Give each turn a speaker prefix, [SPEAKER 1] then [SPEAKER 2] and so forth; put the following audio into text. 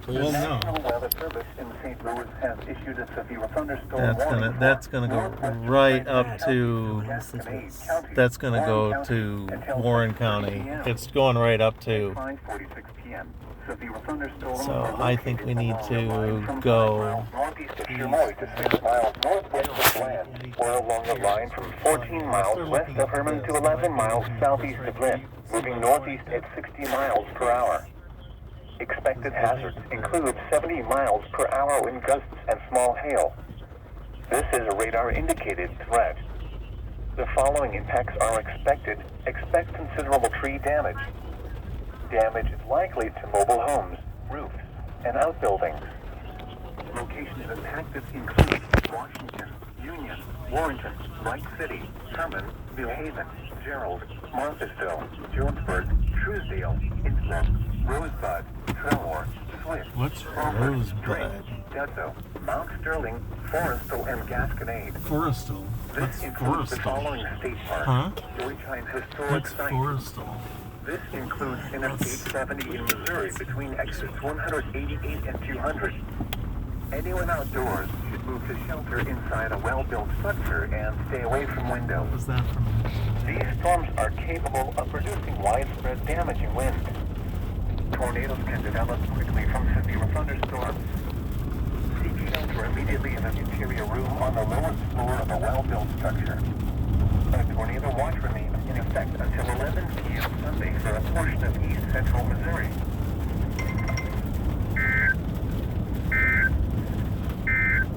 [SPEAKER 1] Well, no.
[SPEAKER 2] National Weather Service in St. Louis has issued a severe thunderstorm warning.
[SPEAKER 3] That's gonna go right up to. That's gonna go to Warren County. It's going right up to.
[SPEAKER 2] 5:46 p.m. Severe thunderstorms
[SPEAKER 3] So
[SPEAKER 2] are
[SPEAKER 3] I think we need
[SPEAKER 2] located along the line
[SPEAKER 3] to
[SPEAKER 2] from
[SPEAKER 3] go
[SPEAKER 2] 5 miles northeast of Chamois to 6 miles northwest of Lynn, or along the line from 14 miles west of Herman to 11 miles southeast of Lynn, moving northeast at 60 miles per hour. Expected hazards include 70 miles per hour wind gusts and small hail. This is a radar-indicated threat. The following impacts are expected. Expect considerable tree damage. Damage is likely to mobile homes, roofs, and outbuildings. Locations impacted include Washington, Union, Warrenton, Wright City, Herman, New Haven, Gerald, Marthasville, Jonesburg, Truesdale, Innsbruck, Rosebud, Tremor, Swift,
[SPEAKER 3] What's
[SPEAKER 2] Crawford,
[SPEAKER 3] Rosebud?
[SPEAKER 2] Drake, Dezo, Mount Sterling, Forestal, and Gasconade.
[SPEAKER 1] Forestal.
[SPEAKER 2] This
[SPEAKER 1] What's
[SPEAKER 2] includes the
[SPEAKER 1] Forestal?
[SPEAKER 2] following state parks,
[SPEAKER 3] Huh?
[SPEAKER 2] Georgetown Historic
[SPEAKER 1] What's
[SPEAKER 2] Site.
[SPEAKER 1] Forestal?
[SPEAKER 2] This includes Interstate 70 in Missouri between exits 188 and 200. Anyone outdoors should move to shelter inside a well-built structure and stay away from windows.
[SPEAKER 1] What was that from?
[SPEAKER 2] These storms are capable of producing widespread damage and wind. Tornadoes can develop quickly from severe thunderstorms. Seek shelter immediately in an interior room on the lowest floor of a well-built structure. A tornado watch remains in effect until 11 p.m. Sunday for a portion of east central Missouri.